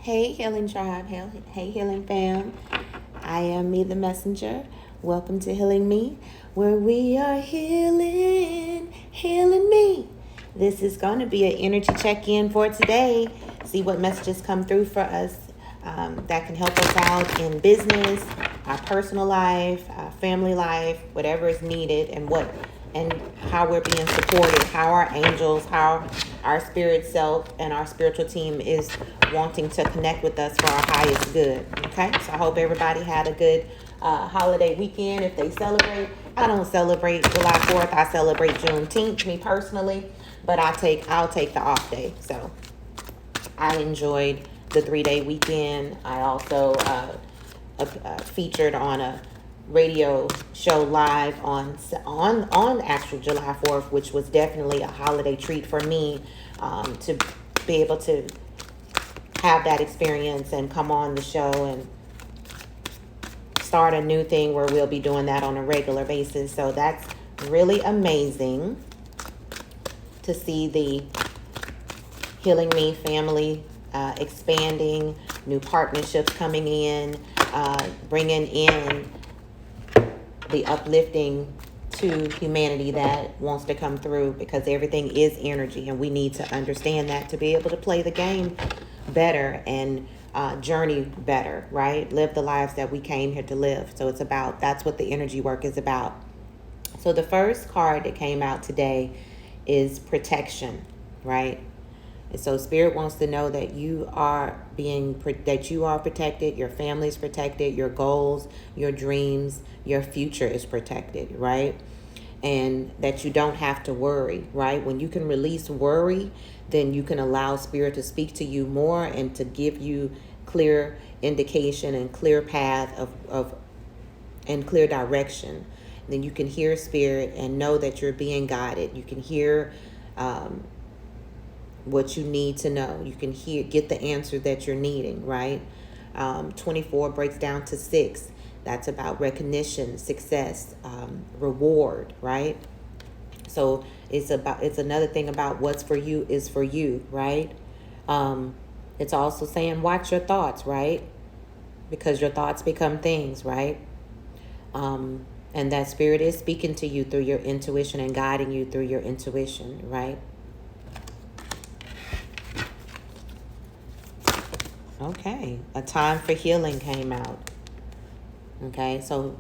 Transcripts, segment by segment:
Hey, Healing Tribe. Hey, Healing Fam. I am Me the Messenger. Welcome to Healing Me, where we are healing me. This is going to be an energy check-in for today. See what messages come through for us that can help us out in business, our personal life, our family life, whatever is needed, and how we're being supported, how our angels, how our spirit self and our spiritual team is wanting to connect with us for our highest good. Okay, so I hope everybody had a good holiday weekend. If they celebrate, I don't celebrate July 4th. I celebrate Juneteenth, me personally, but I'll take the off day. So I enjoyed the 3-day weekend. I also featured on a radio show live on actual July 4th, which was definitely a holiday treat for me, to be able to have that experience and come on the show and start a new thing where we'll be doing that on a regular basis. So that's really amazing to see the Healing Me family expanding, new partnerships coming in, bringing in the uplifting to humanity that wants to come through, because everything is energy and we need to understand that to be able to play the game better and journey better, right? Live the lives that we came here to live. So that's what the energy work is about. So the first card that came out today is protection, right? And so Spirit wants to know that you are protected, your family is protected, your goals, your dreams, your future is protected, right? And that you don't have to worry, right? When you can release worry, then you can allow Spirit to speak to you more and to give you clear indication and clear path and clear direction. Then you can hear Spirit and know that you're being guided. You can hear what you need to know. You can get the answer that you're needing, right? 24 breaks down to 6. That's about recognition, success, reward, right? So it's another thing about what's for you is for you, right? It's also saying watch your thoughts, right? Because your thoughts become things, right? And that Spirit is speaking to you through your intuition and guiding you through your intuition, right? Okay, a time for healing came out. Okay, so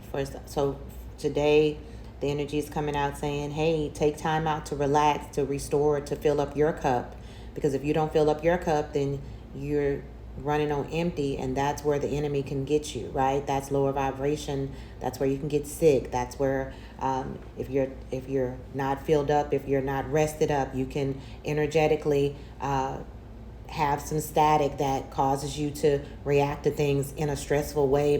today the energy is coming out saying, hey, take time out to relax, to restore, to fill up your cup. Because if you don't fill up your cup, then you're running on empty, and that's where the enemy can get you, right? That's lower vibration. That's where you can get sick. That's where if you're not filled up, if you're not rested up, you can energetically have some static that causes you to react to things in a stressful way,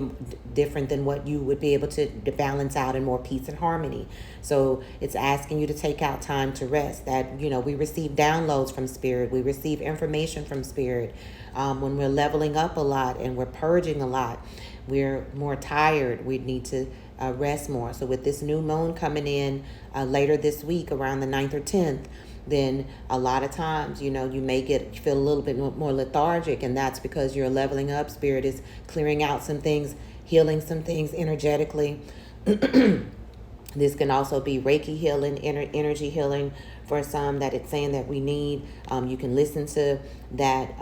different than what you would be able to balance out in more peace and harmony. So it's asking you to take out time to rest. That, we receive downloads from Spirit. We receive information from Spirit. When we're leveling up a lot and we're purging a lot, we're more tired. We need to rest more. So with this new moon coming in later this week around the 9th or 10th, then a lot of times, you may feel a little bit more lethargic, and that's because you're leveling up. Spirit is clearing out some things, healing some things energetically. This can also be Reiki healing, energy healing for some that it's saying that we need. You can listen to that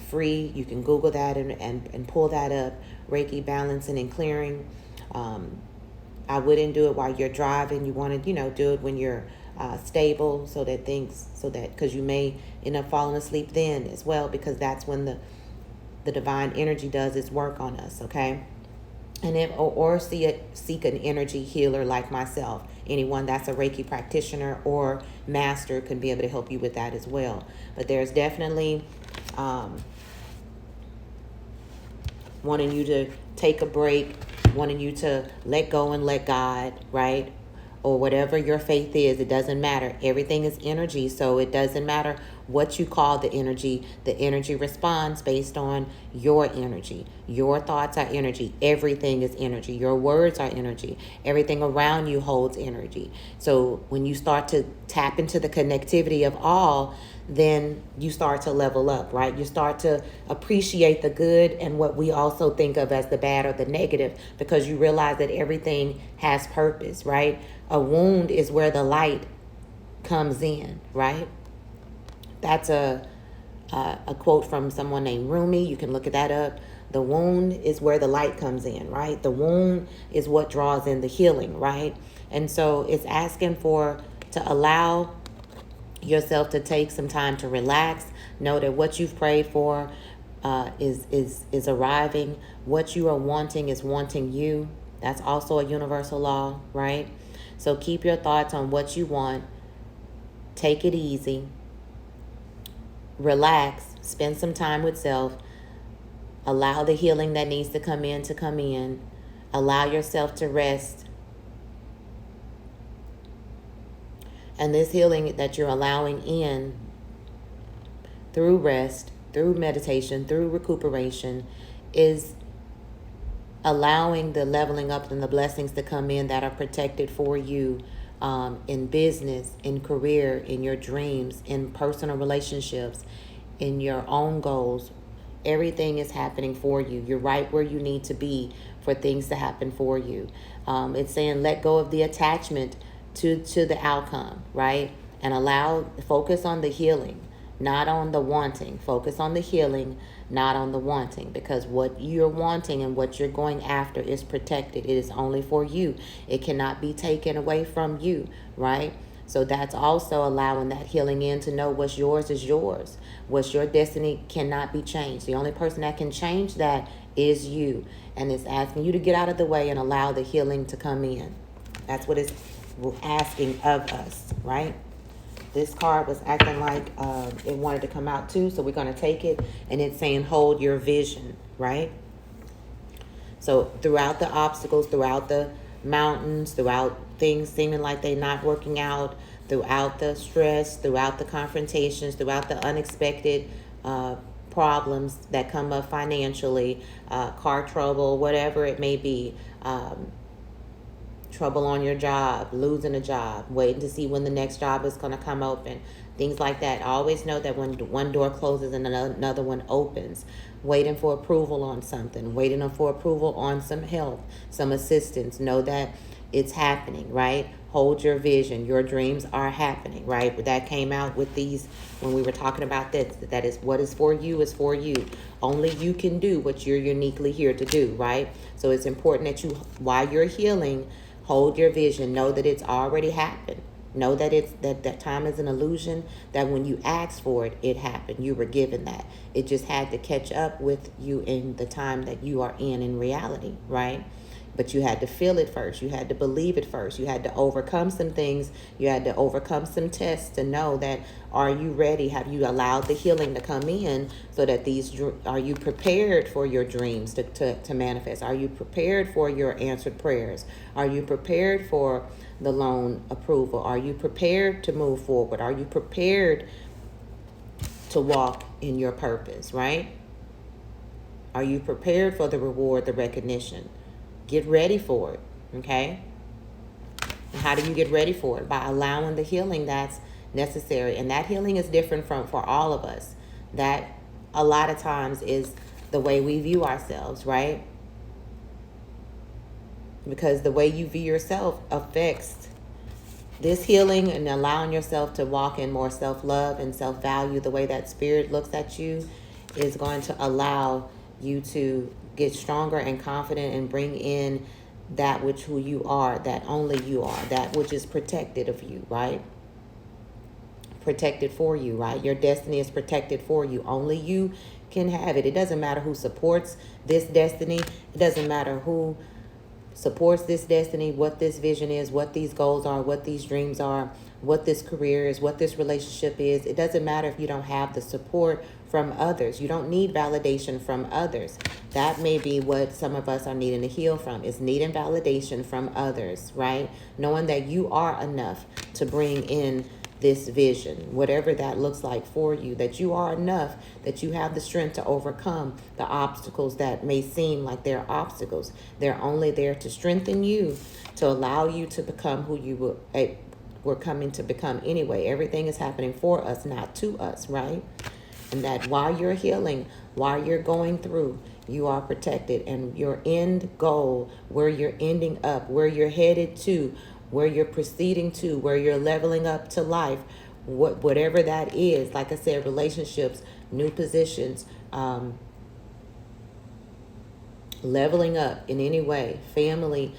free. You can Google that and pull that up. Reiki balancing and clearing. I wouldn't do it while you're driving. You want to, do it when you're stable, because you may end up falling asleep then as well, because that's when the divine energy does its work on us. Okay. And seek an energy healer like myself. Anyone that's a Reiki practitioner or master can be able to help you with that as well. But there's definitely wanting you to take a break, wanting you to let go and let God, right? Or whatever your faith is, it doesn't matter. Everything is energy, so it doesn't matter what you call the energy responds based on your energy. Your thoughts are energy. Everything is energy. Your words are energy. Everything around you holds energy. So when you start to tap into the connectivity of all, then you start to level up, right? You start to appreciate the good and what we also think of as the bad or the negative, because you realize that everything has purpose, right? A wound is where the light comes in, right? That's a quote from someone named Rumi. You can look at that up. The wound is where the light comes in, right? The wound is what draws in the healing, right? And so it's asking to allow yourself to take some time to relax. Know that what you've prayed for is arriving. What you are wanting is wanting you. That's also a universal law, right? So keep your thoughts on what you want. Take it easy. Relax. Spend some time with self. Allow the healing that needs to come in to come in. Allow yourself to rest. And this healing that you're allowing in through rest, through meditation, through recuperation, is allowing the leveling up and the blessings to come in that are protected for you in business, in career, in your dreams, in personal relationships, in your own goals. Everything is happening for you. You're right where you need to be for things to happen for you. It's saying let go of the attachment to the outcome, right? And focus on the healing, not on the wanting. Focus on the healing, not on the wanting, because what you're wanting and what you're going after is protected. It is only for you. It cannot be taken away from you, right? So that's also allowing that healing in to know what's yours is yours. What's your destiny cannot be changed. The only person that can change that is you. And it's asking you to get out of the way and allow the healing to come in. That's what it's asking of us, right? This card was acting like it wanted to come out too, so we're going to take it. And it's saying hold your vision, right? So throughout the obstacles, throughout the mountains, throughout things seeming like they're not working out, throughout the stress, throughout the confrontations, throughout the unexpected problems that come up financially, car trouble, whatever it may be, trouble on your job, losing a job, waiting to see when the next job is going to come open, things like that. Always know that when one door closes and another one opens, waiting for approval on something, waiting for approval on some help, some assistance. Know that it's happening, right? Hold your vision. Your dreams are happening, right? But that came out with these when we were talking about this. That is what is for you is for you. Only you can do what you're uniquely here to do, right? So it's important that you, while you're healing, hold your vision. Know that it's already happened. Know that that time is an illusion, that when you asked for it, it happened. You were given that. It just had to catch up with you in the time that you are in reality, right? But you had to feel it first. You had to believe it first. You had to overcome some things. You had to overcome some tests to know that, are you ready? Have you allowed the healing to come in so that are you prepared for your dreams to manifest? Are you prepared for your answered prayers? Are you prepared for the loan approval? Are you prepared to move forward? Are you prepared to walk in your purpose, right? Are you prepared for the reward, the recognition? Get ready for it, okay? And how do you get ready for it? By allowing the healing that's necessary. And that healing is different for all of us. That a lot of times is the way we view ourselves, right? Because the way you view yourself affects this healing, and allowing yourself to walk in more self-love and self-value. The way that spirit looks at you is going to allow you to get stronger and confident and bring in that which who you are, that only you are, that which is protected of you, right? Protected for you, right? Your destiny is protected for you. Only you can have it. It doesn't matter who supports this destiny. It doesn't matter who supports this destiny, what this vision is, what these goals are, what these dreams are, what this career is, what this relationship is. It doesn't matter if you don't have the support from others. You don't need validation from others. That may be what some of us are needing to heal from, is needing validation from others, right? Knowing that you are enough to bring in this vision, whatever that looks like for you, that you are enough, that you have the strength to overcome the obstacles that may seem like they're obstacles. They're only there to strengthen you, to allow you to become who you were coming to become anyway. Everything is happening for us, not to us, right? And that while you're healing, while you're going through, you are protected, and your end goal, where you're ending up, where you're headed to, where you're proceeding to, where you're leveling up to life, whatever that is, like I said, relationships, new positions, leveling up in any way, family,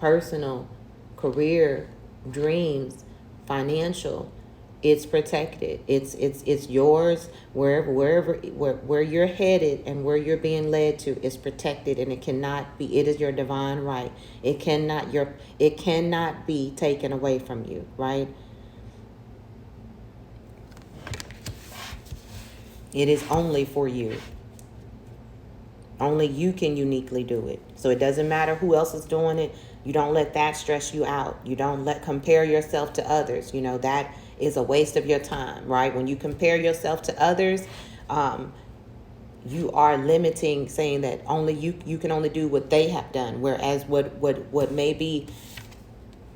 personal, career, dreams, financial, it's protected. It's yours. Where you're headed and where you're being led to is protected, and it cannot be. It is your divine right. It cannot be taken away from you, right? It is only for you. Only you can uniquely do it. So it doesn't matter who else is doing it. You don't let that stress you out. You don't compare yourself to others. You know, that is a waste of your time, right? When you compare yourself to others, you are limiting, saying that only you can only do what they have done. Whereas what may be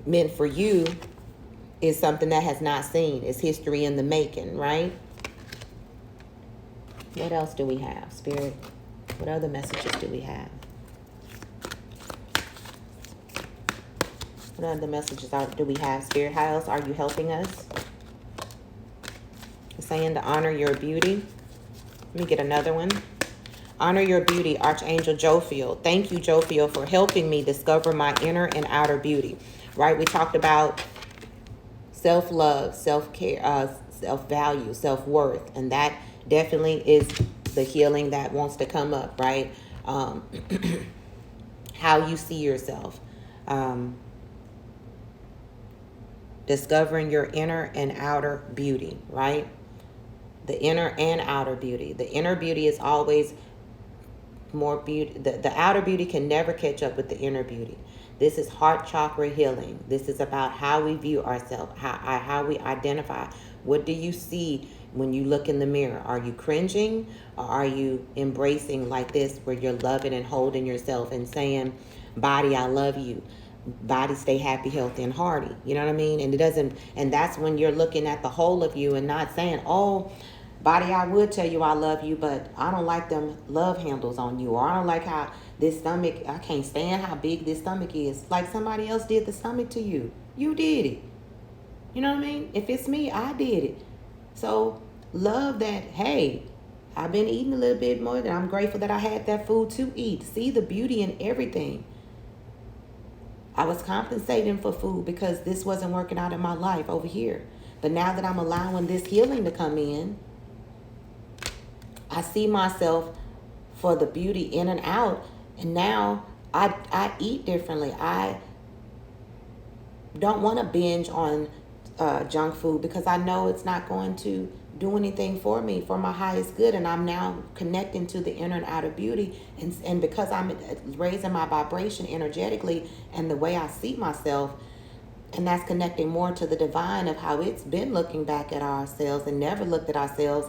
meant for you is something that has not seen. It's history in the making, right? What else do we have, Spirit? What other messages do we have? What other messages do we have, Spirit? How else are you helping us? It's saying to honor your beauty. Let me get another one. Honor your beauty, Archangel Jophiel. Thank you, Jophiel, for helping me discover my inner and outer beauty. Right? We talked about self-love, self-care, self-value, self-worth. And that definitely is the healing that wants to come up, right? How you see yourself. Discovering your inner and outer beauty, right? The inner and outer beauty. The inner beauty is always more beauty. The outer beauty can never catch up with the inner beauty. This is heart chakra healing. This is about how we view ourselves, how we identify. What do you see when you look in the mirror? Are you cringing, or are you embracing like this, where you're loving and holding yourself and saying, body, I love you. Body, stay happy, healthy, and hearty. You know what I mean? And that's when you're looking at the whole of you and not saying, oh, body, I would tell you I love you, but I don't like them love handles on you. Or I don't like how this stomach, I can't stand how big this stomach is. Like somebody else did the stomach to you. You did it. You know what I mean? If it's me, I did it. So love that, hey, I've been eating a little bit more, and I'm grateful that I had that food to eat. See the beauty in everything. I was compensating for food because this wasn't working out in my life over here. But now that I'm allowing this healing to come in, I see myself for the beauty in and out. And now I eat differently. I don't want to binge on junk food because I know it's not going to do anything for me, for my highest good. And I'm now connecting to the inner and outer beauty. And because I'm raising my vibration energetically and the way I see myself, and that's connecting more to the divine of how it's been looking back at ourselves and never looked at ourselves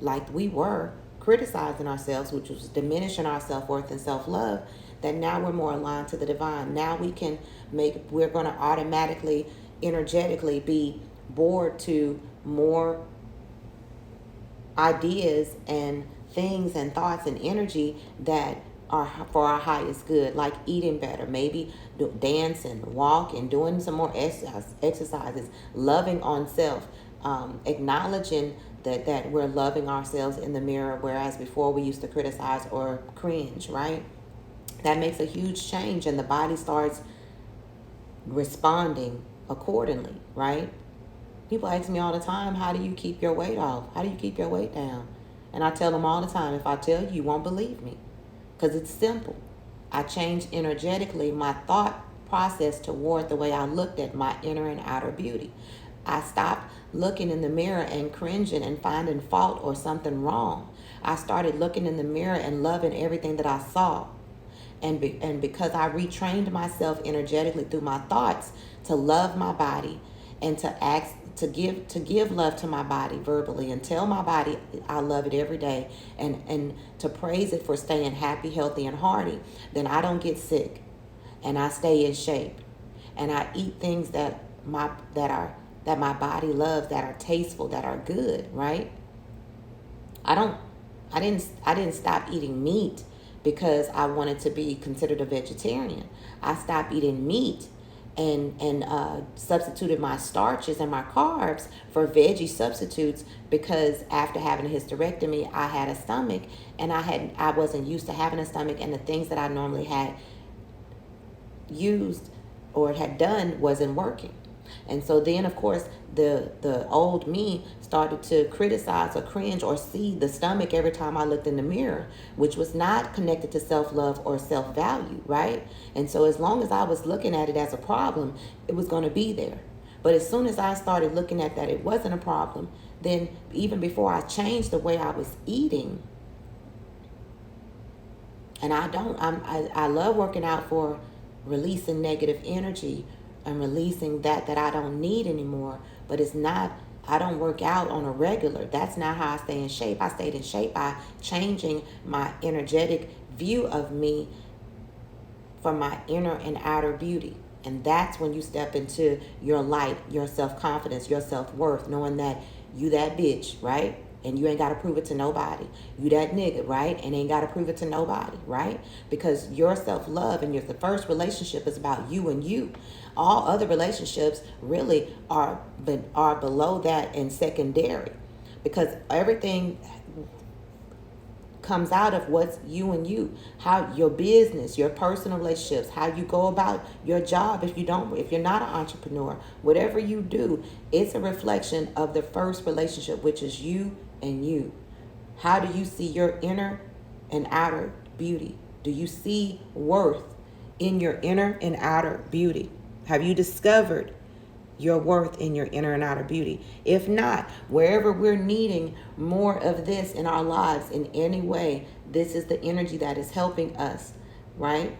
like we were, criticizing ourselves, which was diminishing our self-worth and self-love, that now we're more aligned to the divine. Now we're going to automatically, energetically be bored to more ideas and things and thoughts and energy that are for our highest good, like eating better, maybe dancing, walking, doing some more exercises, loving on self, acknowledging that we're loving ourselves in the mirror, whereas before we used to criticize or cringe, right? That makes a huge change, and the body starts responding accordingly, right? People ask me all the time, how do you keep your weight off? How do you keep your weight down? And I tell them all the time, if I tell you, you won't believe me. Because it's simple. I changed energetically my thought process toward the way I looked at my inner and outer beauty. I stopped looking in the mirror and cringing and finding fault or something wrong. I started looking in the mirror and loving everything that I saw. And because I retrained myself energetically through my thoughts to love my body and to ask give love to my body verbally and tell my body I love it every day, and to praise it for staying happy, healthy, and hearty, then I don't get sick, and I stay in shape, and I eat things that my body loves, that are tasteful, that are good, right? I didn't stop eating meat because I wanted to be considered a vegetarian. I stopped eating meat and substituted my starches and my carbs for veggie substitutes, because after having a hysterectomy, I had a stomach, and I wasn't used to having a stomach, and the things that I normally had used or had done wasn't working. And so then, of course, the old me started to criticize or cringe or see the stomach every time I looked in the mirror, which was not connected to self-love or self-value, right? And so as long as I was looking at it as a problem, it was going to be there. But as soon as I started looking at that it wasn't a problem, then even before I changed the way I was eating, and I love working out for releasing negative energy and releasing that I don't need anymore. But it's not, I don't work out on a regular. That's not how I stay in shape. I stayed in shape by changing my energetic view of me from my inner and outer beauty. And that's when you step into your light, your self-confidence, your self-worth, knowing that you that bitch, right? And you ain't got to prove it to nobody. You that nigga, right? And ain't got to prove it to nobody, right? Because your self-love and the first relationship is about you and you. All other relationships really are below that and secondary, because everything comes out of what's you and you. How your business, your personal relationships, how you go about your job. If you're not an entrepreneur, whatever you do, it's a reflection of the first relationship, which is you and you. How do you see your inner and outer beauty? Do you see worth in your inner and outer beauty? Have you discovered your worth in your inner and outer beauty? If not, wherever we're needing more of this in our lives in any way, this is the energy that is helping us, right?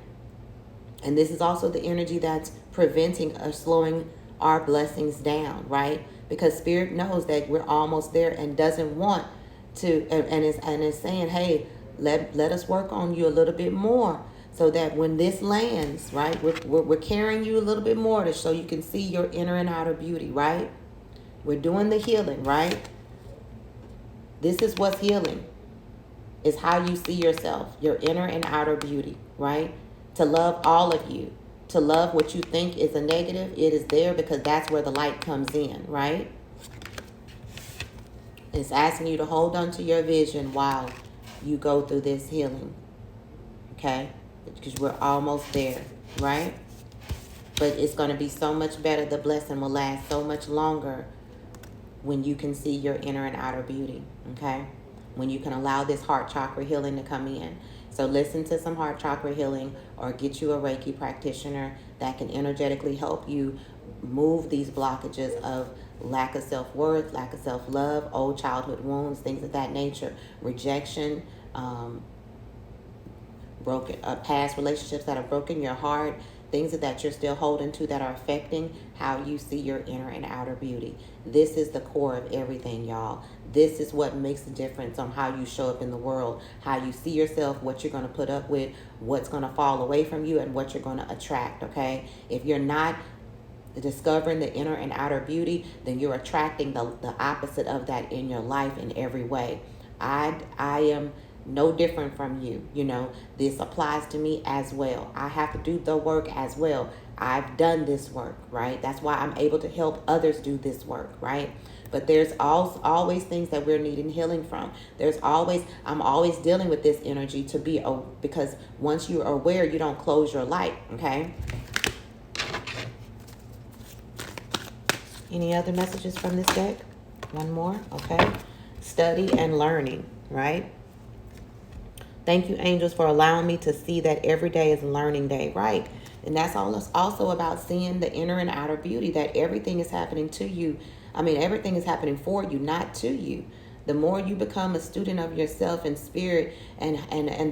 And this is also the energy that's preventing or slowing our blessings down, right? Because Spirit knows that we're almost there and doesn't want to, and is saying, hey, let us work on you a little bit more, so that when this lands, right, we're carrying you a little bit more so you can see your inner and outer beauty, right? We're doing the healing, right? This is what's healing, is how you see yourself, your inner and outer beauty, right? To love all of you, to love what you think is a negative, it is there because that's where the light comes in, right? It's asking you to hold on to your vision while you go through this healing, okay? Because we're almost there, right? But it's going to be so much better. The blessing will last so much longer when you can see your inner and outer beauty, okay? When you can allow this heart chakra healing to come in. So listen to some heart chakra healing, or get you a Reiki practitioner that can energetically help you move these blockages of lack of self-worth, lack of self-love, old childhood wounds, things of that nature, rejection, broken past relationships that have broken your heart, things that you're still holding to that are affecting how you see your inner and outer beauty. This is the core of everything, y'all. This is what makes the difference on how you show up in the world, how you see yourself, what you're going to put up with, what's going to fall away from you, and what you're going to attract, okay? If you're not discovering the inner and outer beauty, then you're attracting the opposite of that in your life in every way. I am no different from you. You know, this applies to me as well. I have to do the work as well. I've done this work, right? That's why I'm able to help others do this work, right? But there's always things that we're needing healing from. I'm always dealing with this energy because once you're aware, you don't close your light, okay? Any other messages from this deck? One more, okay? Study and learning, right? Thank you, angels, for allowing me to see that every day is a learning day, right? And that's also about seeing the inner and outer beauty, that everything is happening to you. I mean, everything is happening for you, not to you. The more you become a student of yourself and spirit and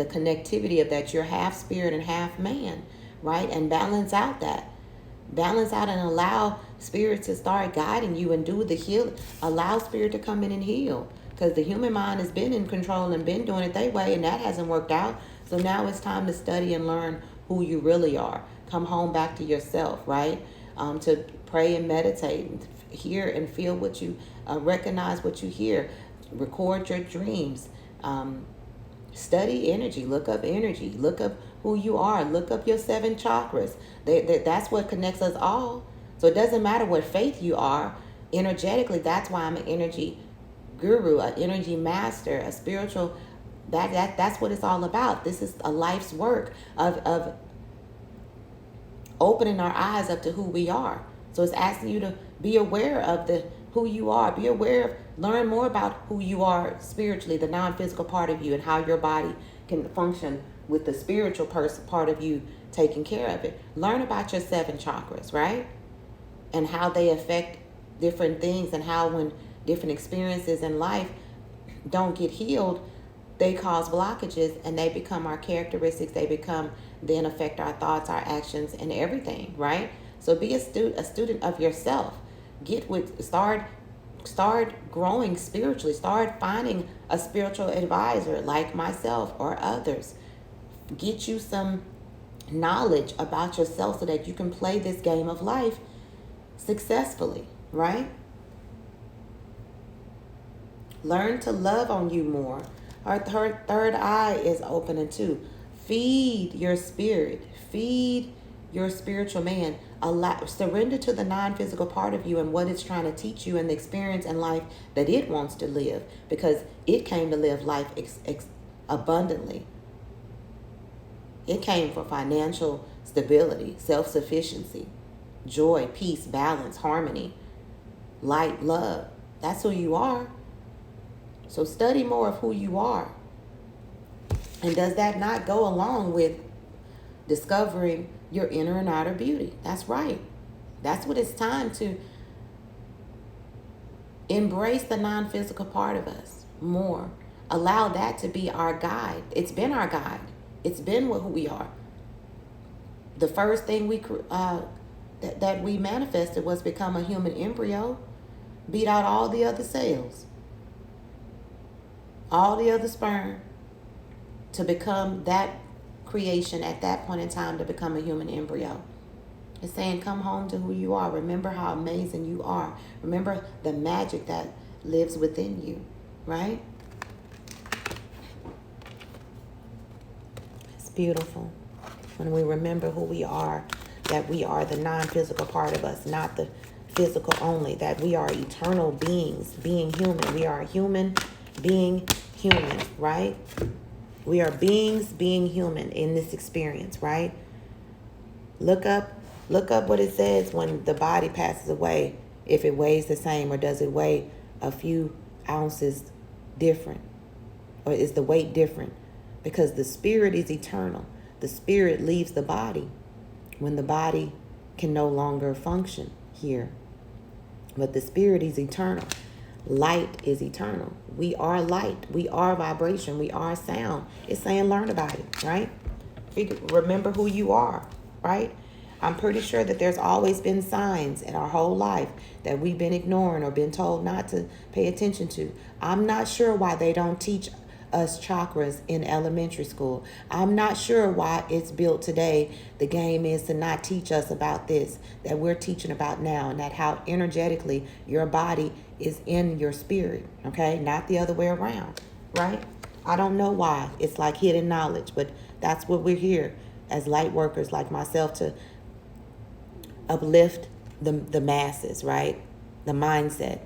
the connectivity of that, you're half spirit and half man, right? And balance out and allow spirit to start guiding you and do the heal. Allow spirit to come in and heal. Because the human mind has been in control and been doing it their way, and that hasn't worked out. So now it's time to study and learn who you really are. Come home back to yourself, right? To pray and meditate, and hear and feel what you recognize what you hear. Record your dreams. Study energy. Look up energy. Look up who you are. Look up your 7 chakras. That's what connects us all. So it doesn't matter what faith you are. Energetically, that's why I'm an energy guru, an energy master, a spiritual. That's what it's all about. This is a life's work of opening our eyes up to who we are. So it's asking you to be aware of who you are. Be aware, learn more about who you are spiritually, the non-physical part of you, and how your body can function with the spiritual part of you taking care of it. Learn about your 7 chakras, right? And how they affect different things, and how when different experiences in life don't get healed, they cause blockages, and they become our characteristics. They then affect our thoughts, our actions, and everything, right? So be a student of yourself. Start growing spiritually. Start finding a spiritual advisor like myself or others. Get you some knowledge about yourself so that you can play this game of life successfully, right? Learn to love on you more. Her third eye is opening too. Feed your spirit. Feed your spiritual man. Surrender to the non-physical part of you and what it's trying to teach you and the experience and life that it wants to live, because it came to live life abundantly. It came for financial stability, self-sufficiency, joy, peace, balance, harmony, light, love. That's who you are. So study more of who you are. And does that not go along with discovering your inner and outer beauty? That's right. That's what it's time to embrace, the non-physical part of us more. Allow that to be our guide. It's been our guide. It's been who we are. The first thing that we manifested was become a human embryo, beat out all the other cells, all the other sperm, to become that creation at that point in time, to become a human embryo. It's saying, come home to who you are. Remember how amazing you are. Remember the magic that lives within you, right? It's beautiful when we remember who we are, that we are the non-physical part of us, not the physical only, that we are eternal beings, being human. We are a human being human, right? We are beings being human in this experience, right? Look up what it says when the body passes away, if it weighs the same, or does it weigh a few ounces different, or is the weight different? Because the spirit is eternal. The spirit leaves the body when the body can no longer function here. But the spirit is eternal. Light is eternal. We are light. We are vibration. We are sound. It's saying learn about it, right? Remember who you are, right? I'm pretty sure that there's always been signs in our whole life that we've been ignoring or been told not to pay attention to. I'm not sure why they don't teach us chakras in elementary school. I'm not sure why it's built today. The game is to not teach us about this that we're teaching about now, and that how energetically your body is in your spirit, okay? Not the other way around, right? I don't know why. It's like hidden knowledge, but that's what we're here as light workers like myself, to uplift the masses, right? The mindset.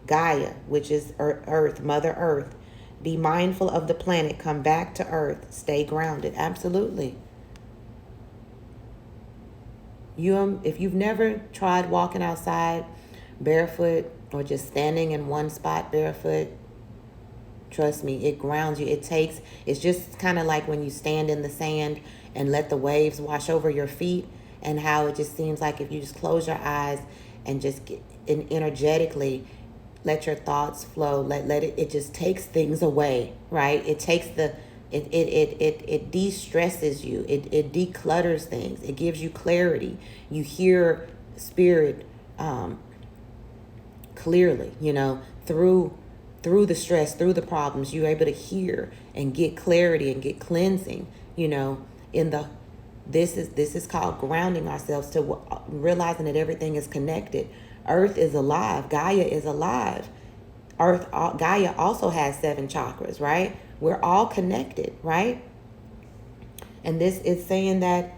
Gaia, which is Earth, Mother Earth. Be mindful of the planet. Come back to Earth. Stay grounded. Absolutely. If you've never tried walking outside barefoot, or just standing in one spot barefoot, trust me, it grounds you. It's just kind of like when you stand in the sand and let the waves wash over your feet, and how it just seems like if you just close your eyes and just get energetically let your thoughts flow, let it just takes things away, right? It takes it de-stresses you. It declutters things. It gives you clarity. You hear spirit clearly, through the stress, through the problems. You're able to hear and get clarity and get cleansing, in the this is called grounding ourselves to realizing that everything is connected. Earth is alive. Gaia is alive. Gaia also has 7 chakras, right? We're all connected, right? And this is saying that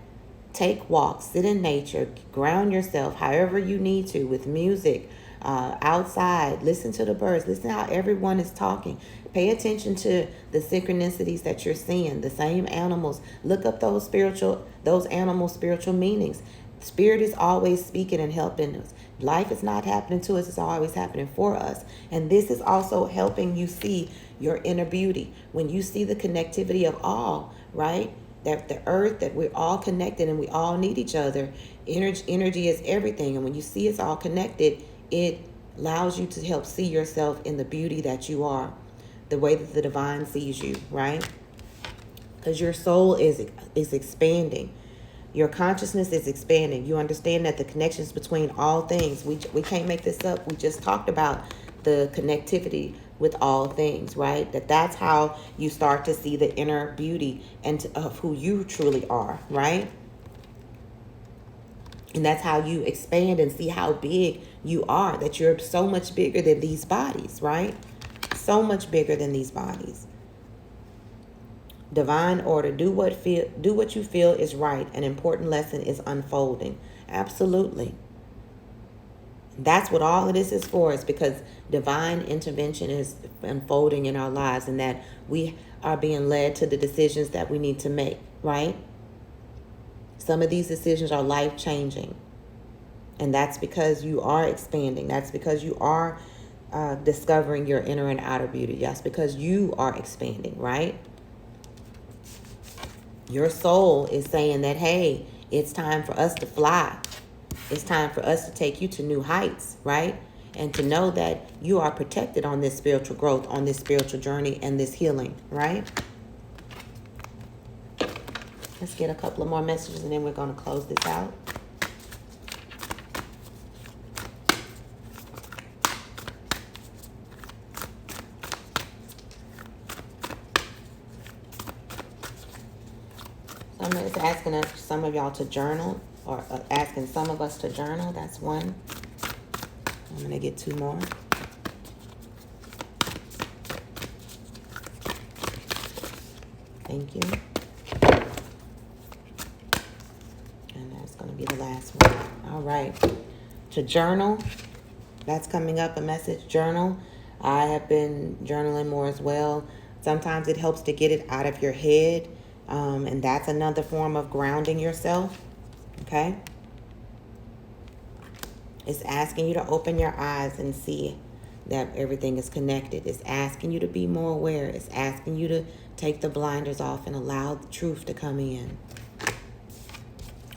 take walks, sit in nature, ground yourself however you need to with music, outside, listen to the birds, listen how everyone is talking. Pay attention to the synchronicities that you're seeing, the same animals. Look up those animals' spiritual meanings. Spirit is always speaking and helping us. Life is not happening to us, it's always happening for us. And this is also helping you see your inner beauty. When you see the connectivity of all, right? That the earth, that we're all connected and we all need each other. Energy is everything. And when you see it's all connected, it allows you to help see yourself in the beauty that you are, the way that the divine sees you, right? Because your soul is expanding. Your consciousness is expanding. You understand that the connections between all things, we can't make this up. We just talked about the connectivity with all things, right? That's how you start to see the inner beauty and of who you truly are, right? And that's how you expand and see how big you are, that you're so much bigger than these bodies, right? So much bigger than these bodies. Divine order. Do what you feel is right. An important lesson is unfolding. Absolutely. That's what all of this is for, is because divine intervention is unfolding in our lives, and that we are being led to the decisions that we need to make, right? Some of these decisions are life-changing. And that's because you are expanding. That's because you are discovering your inner and outer beauty. That's because you are expanding, right? Your soul is saying that, hey, it's time for us to fly. It's time for us to take you to new heights, right? And to know that you are protected on this spiritual growth, on this spiritual journey, and this healing, right? Let's get a couple of more messages and then we're going to close this out. It's asking some of y'all to journal, or asking some of us to journal. That's one. I'm going to get 2 more. Thank you. And that's going to be the last one. All right. To journal. That's coming up, a message. Journal. I have been journaling more as well. Sometimes it helps to get it out of your head. And that's another form of grounding yourself. Okay? It's asking you to open your eyes and see that everything is connected. It's asking you to be more aware. It's asking you to take the blinders off and allow the truth to come in.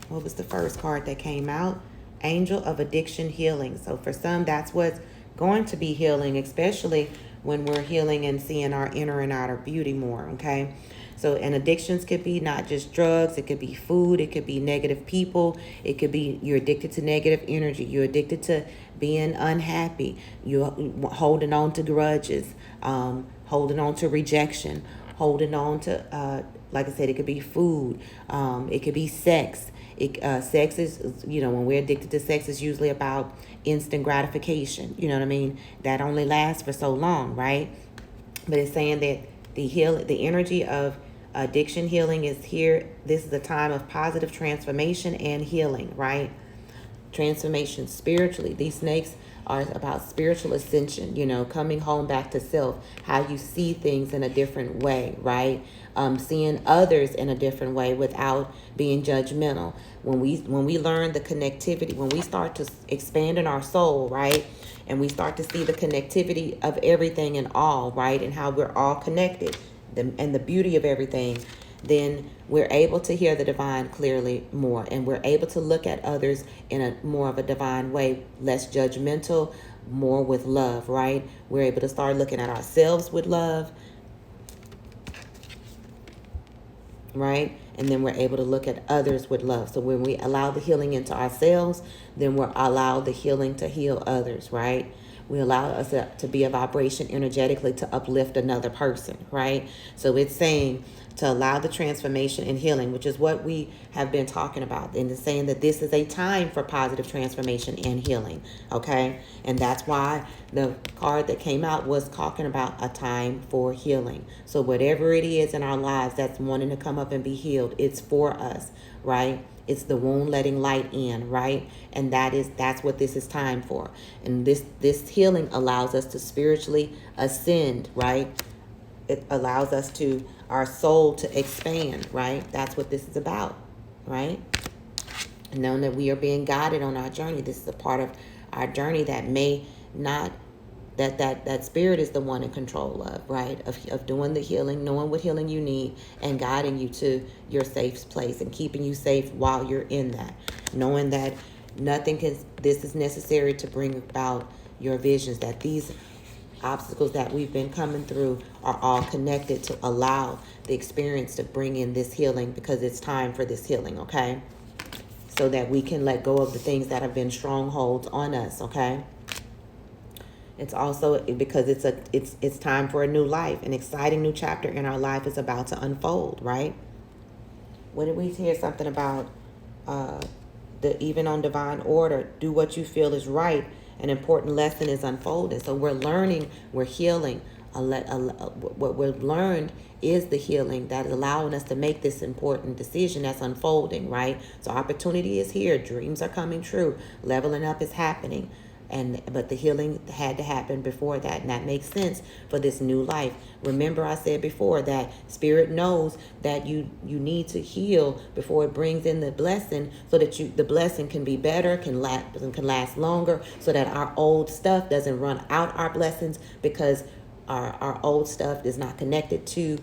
What was the first card that came out? Angel of Addiction Healing. So for some, that's what's going to be healing, especially when we're healing and seeing our inner and outer beauty more, okay? So, and addictions could be not just drugs. It could be food. It could be negative people. It could be you're addicted to negative energy. You're addicted to being unhappy. You're holding on to grudges, holding on to rejection, holding on to, like I said, it could be food. It could be sex. Sex is, when we're addicted to sex, it's usually about instant gratification. You know what I mean? That only lasts for so long, right? But it's saying that the energy of addiction healing is here. This is a time of positive transformation and healing, right? Transformation spiritually. These snakes are about spiritual ascension, coming home back to self, how you see things in a different way, right? Seeing others in a different way without being judgmental. When we learn the connectivity, when we start to expand in our soul, right? And we start to see the connectivity of everything and all, right? And how we're all connected and the beauty of everything, then we're able to hear the divine clearly more. And we're able to look at others in a more of a divine way, less judgmental, more with love, right? We're able to start looking at ourselves with love. right? And then we're able to look at others with love. So when we allow the healing into ourselves, then we're allowed the healing to heal others, right? We allow us to be a vibration energetically to uplift another person, right? So it's saying to allow the transformation and healing, which is what we have been talking about. And it's saying that this is a time for positive transformation and healing, okay? And that's why the card that came out was talking about a time for healing. So whatever it is in our lives that's wanting to come up and be healed, it's for us, right? It's the wound letting light in, right? And that's what this is time for. And this healing allows us to spiritually ascend, right? It allows us to, our soul to expand, right? That's what this is about, right? And knowing that we are being guided on our journey. This is a part of our journey that may not, that spirit is the one in control of, right? Of doing the healing, knowing what healing you need, and guiding you to your safe place and keeping you safe while you're in that. Knowing that this is necessary to bring about your visions, that these obstacles that we've been coming through are all connected to allow the experience to bring in this healing, because it's time for this healing, okay? So that we can let go of the things that have been strongholds on us, okay? It's also because it's time for a new life. An exciting new chapter in our life is about to unfold, right? When we hear something about even on divine order, do what you feel is right, an important lesson is unfolding. So we're learning, we're healing. What we've learned is the healing that is allowing us to make this important decision that's unfolding, right? So opportunity is here. Dreams are coming true. Leveling up is happening. But the healing had to happen before that, and that makes sense for this new life. Remember, I said before that spirit knows that you need to heal before it brings in the blessing, so that the blessing can be better, can last longer, so that our old stuff doesn't run out our blessings, because our old stuff is not connected to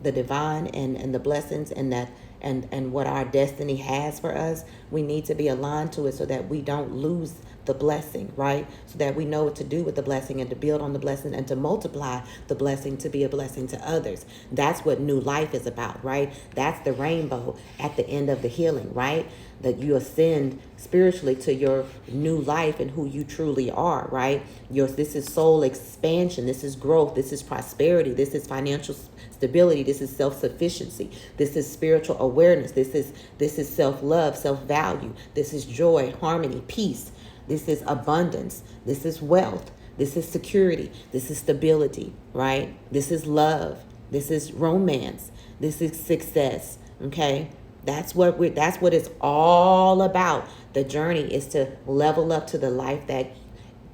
the divine and the blessings and what our destiny has for us. We need to be aligned to it so that we don't lose the blessing, right? So that we know what to do with the blessing and to build on the blessing and to multiply the blessing to be a blessing to others. That's what new life is about, right? That's the rainbow at the end of the healing, right? That you ascend spiritually to your new life and who you truly are, right? This is soul expansion. This is growth. This is prosperity. This is financial stability. This is self-sufficiency. This is spiritual awareness. This is self-love, self-value. This is joy, harmony, peace. This is abundance. This is wealth. This is security. This is stability, right? This is love. This is romance. This is success, okay? That's what it's all about. The journey is to level up to the life that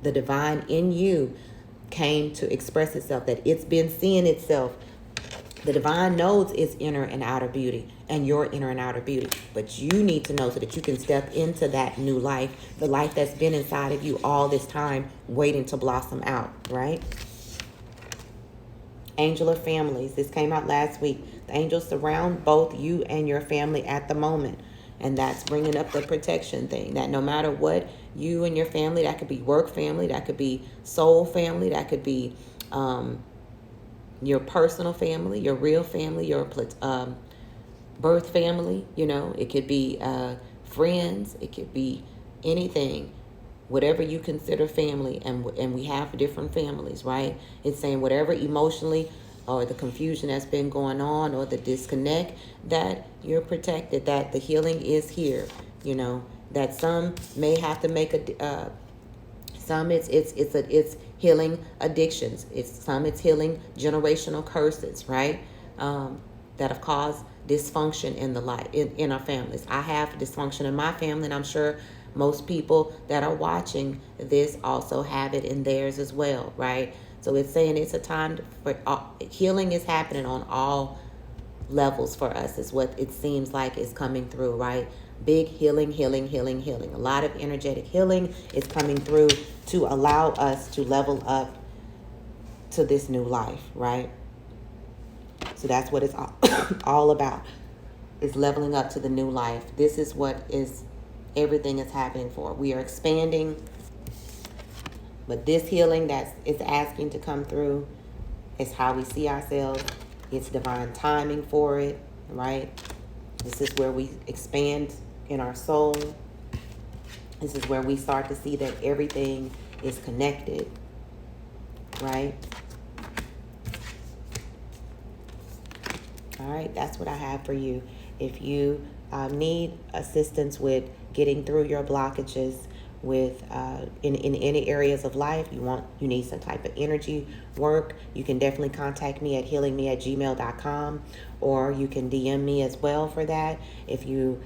the divine in you came to express itself, that it's been seeing itself. The divine knows its inner and outer beauty, and your inner and outer beauty. But you need to know so that you can step into that new life, the life that's been inside of you all this time, waiting to blossom out, right? Angel of families. This came out last week. The angels surround both you and your family at the moment. And that's bringing up the protection thing, that no matter what, you and your family, that could be work family, that could be soul family, that could be your personal family, your real family, your birth family, it could be friends, it could be anything, whatever you consider family, and we have different families, right? It's saying whatever emotionally or the confusion that's been going on or the disconnect, that you're protected, that the healing is here, that some may have to make some it's healing addictions. It's healing generational curses, right? That have caused dysfunction in the life in our families. I have dysfunction in my family, and I'm sure most people that are watching this also have it in theirs as well, right? So it's saying it's a time for healing is happening on all levels for us, is what it seems like is coming through, right? Big healing. A lot of energetic healing is coming through to allow us to level up to this new life, right? So that's what it's all about, is leveling up to the new life. This is what everything is happening for. We are expanding, but this healing that it's asking to come through is how we see ourselves. It's divine timing for it. right? This is where we expand in our soul. This is where we start to see that everything is connected, right? All right, that's what I have for you. If you need assistance with getting through your blockages, with in any areas of life, you need some type of energy work, you can definitely contact me at healingme@gmail.com, or you can DM me as well for that. If you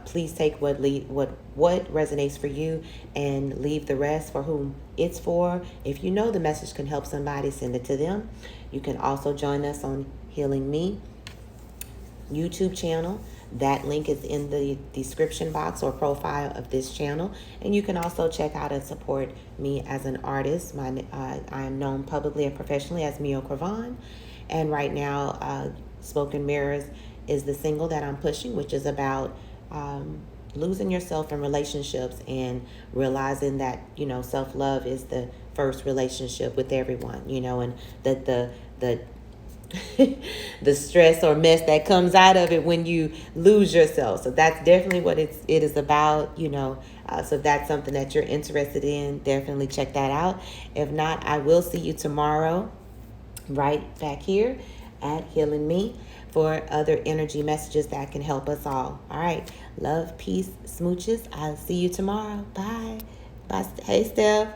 please take what resonates for you and leave the rest for whom it's for. If you know the message can help somebody, send it to them. You can also join us on Healing Me YouTube channel. That link is in the description box or profile of this channel. And you can also check out and support me as an artist. I am known publicly and professionally as miocravonne. And right now, Smoke and Mirrors is the single that I'm pushing, which is about losing yourself in relationships and realizing that, self-love is the first relationship with everyone, and that the the stress or mess that comes out of it when you lose yourself. So that's definitely what it is about, so if that's something that you're interested in, definitely check that out. If not, I will see you tomorrow right back here at Healing Me for other energy messages that can help us all. All right. Love, peace, smooches. I'll see you tomorrow. Bye. Bye. Hey, Steph.